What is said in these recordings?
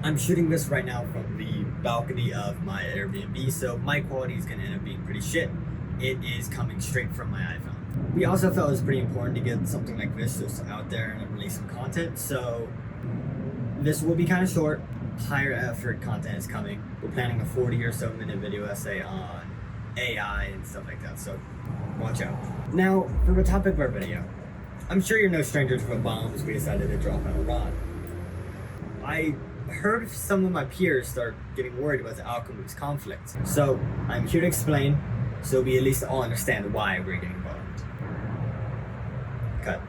I'm shooting this right now from the balcony of my Airbnb, so my quality is going to end up being pretty shit. It is coming straight from my iPhone. We also felt it was pretty important to get something like this just out there and release some content, so this will be kind of short. Higher effort content is coming. We're planning a 40 or so minute video essay on AI and stuff like that, so watch out. Now, for the topic of our video, I'm sure you're no stranger to the bombs we decided to drop on Iran. I heard some of my peers start getting worried about the outcome of this conflict. So I'm here to explain, so we at least all understand why we're getting bombed. Cut.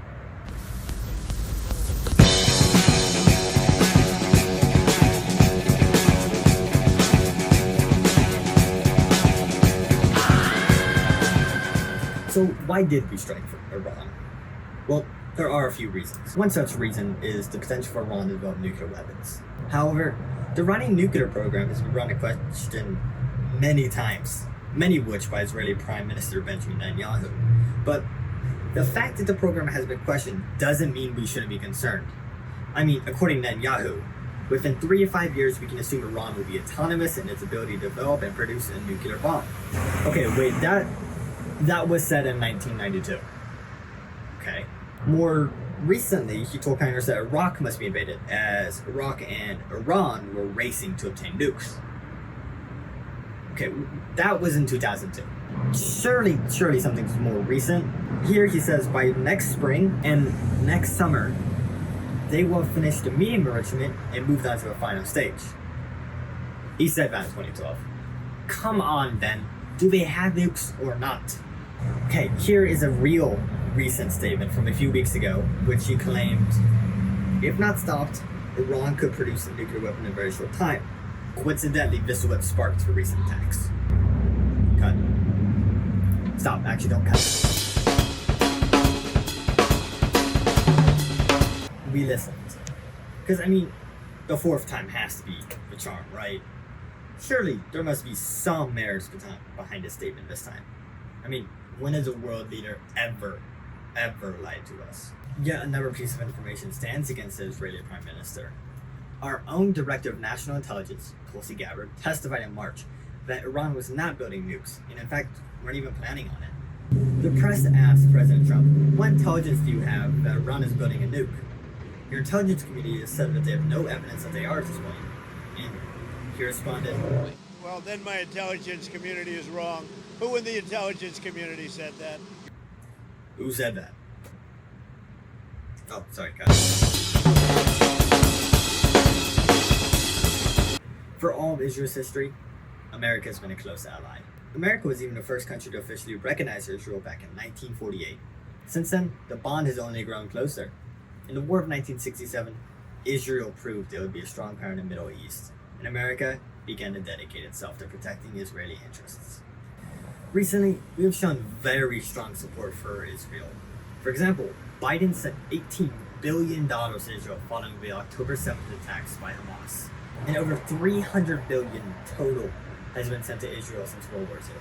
So why did we strike for Iran? Well, there are a few reasons. One such reason is the potential for Iran to develop nuclear weapons. However, the Iranian nuclear program has been brought into question many times, many of which by Israeli Prime Minister Benjamin Netanyahu. But the fact that the program has been questioned doesn't mean we shouldn't be concerned. I mean, according to Netanyahu, within 3 to 5 years we can assume Iran will be autonomous in its ability to develop and produce a nuclear bomb. Okay, wait, that was said in 1992. Okay. More recently, he told Congress that Iraq must be invaded, as Iraq and Iran were racing to obtain nukes. Okay, that was in 2002. Surely something's more recent. Here he says by next spring and next summer, they will have finished the medium enrichment and moved on to the final stage. He said that in 2012. Come on then, do they have nukes or not? Okay, here is a real recent statement from a few weeks ago, which he claimed, if not stopped, Iran could produce a nuclear weapon in a very short time. Coincidentally, this is what sparked the recent attacks. Cut. Stop, actually don't cut. We listened. Because, I mean, the fourth time has to be the charm, right? Surely, there must be some merits behind his statement this time. I mean, when has a world leader ever lied to us? Yet another piece of information stands against the Israeli Prime Minister. Our own Director of National Intelligence, Tulsi Gabbard, testified in March that Iran was not building nukes, and in fact, weren't even planning on it. The press asked President Trump, what intelligence do you have that Iran is building a nuke? Your intelligence community has said that they have no evidence that they are at this point. And he responded, well, then my intelligence community is wrong. Who in the intelligence community said that? Who said that? Oh, sorry, cut. For all of Israel's history, America has been a close ally. America was even the first country to officially recognize Israel back in 1948. Since then, the bond has only grown closer. In the War of 1967, Israel proved it would be a strong power in the Middle East, and America began to dedicate itself to protecting Israeli interests. Recently, we have shown very strong support for Israel. For example, Biden sent $18 billion to Israel following the October 7th attacks by Hamas. And over $300 billion total has been sent to Israel since World War II.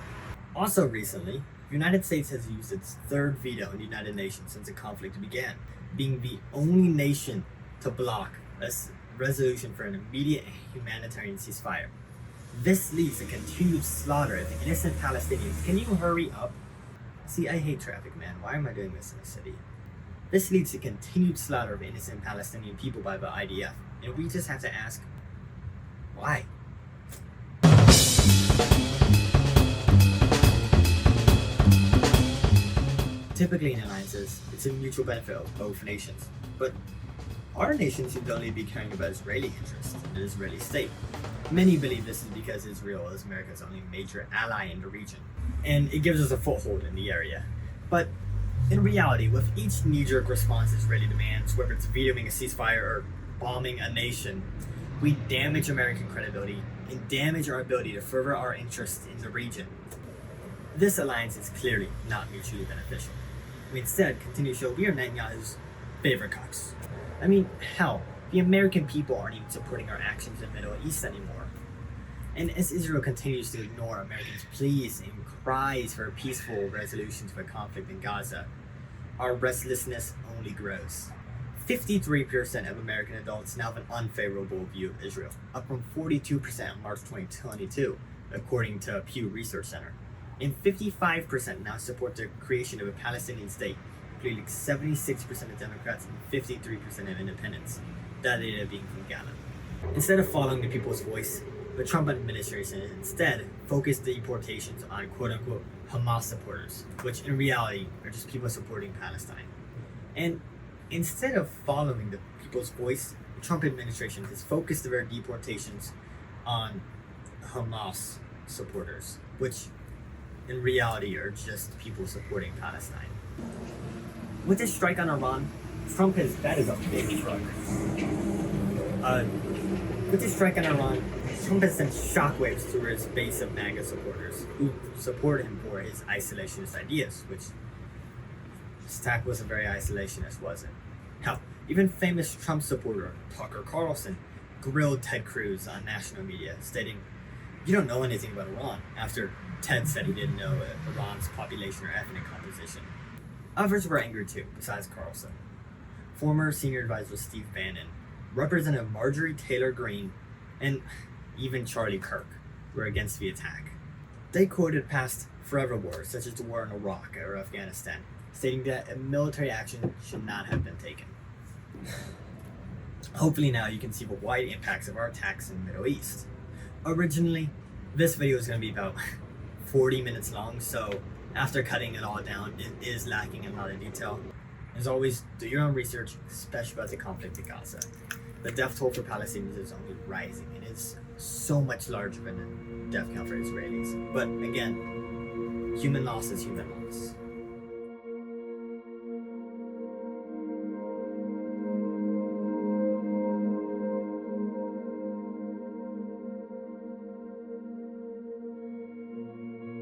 Also recently, the United States has used its third veto in the United Nations since the conflict began, being the only nation to block a resolution for an immediate humanitarian ceasefire. This leads to continued slaughter of innocent Palestinians. Can you hurry up? See, I hate traffic, man. Why am I doing this in a city? This leads to continued slaughter of innocent Palestinian people by the IDF. And we just have to ask, why? Typically in alliances, it's a mutual benefit of both nations. But our nation seems only to be caring about Israeli interests and the Israeli state. Many believe this is because Israel is America's only major ally in the region, and it gives us a foothold in the area. But in reality, with each knee-jerk response Israeli demands, whether it's vetoing a ceasefire or bombing a nation, we damage American credibility and damage our ability to further our interests in the region. This alliance is clearly not mutually beneficial. We instead continue to show we are Netanyahu's favorite cocks. I mean, hell, the American people aren't even supporting our actions in the Middle East anymore. And as Israel continues to ignore Americans' pleas and cries for a peaceful resolution to the conflict in Gaza, our restlessness only grows. 53% of American adults now have an unfavorable view of Israel, up from 42% in March 2022, according to Pew Research Center. And 55% now support the creation of a Palestinian state, including 76% of Democrats and 53% of independents, that data being from Gallup. Instead of following the people's voice, the Trump administration instead focused deportations on quote-unquote Hamas supporters, which in reality are just people supporting Palestine. And instead of following the people's voice, the Trump administration has focused their deportations on Hamas supporters, which in reality are just people supporting Palestine. With this strike on Iran, Trump has, that is a big truck. With this strike on Iran, Trump has sent shockwaves through his base of MAGA supporters who support him for his isolationist ideas, which this attack wasn't very isolationist, was it? Hell, even famous Trump supporter Tucker Carlson grilled Ted Cruz on national media, stating, "You don't know anything about Iran," after Ted said he didn't know Iran's population or ethnic composition. Others were angry too, besides Carlson. Former senior advisor Steve Bannon, Representative Marjorie Taylor Greene, and even Charlie Kirk were against the attack. They quoted past forever wars, such as the war in Iraq or Afghanistan, stating that military action should not have been taken. Hopefully now you can see the wide impacts of our attacks in the Middle East. Originally, this video was going to be about 40 minutes long, so after cutting it all down, it is lacking in a lot of detail. As always, do your own research, especially about the conflict in Gaza. The death toll for Palestinians is only rising. It is so much larger than the death count for Israelis. But again, human loss is human loss.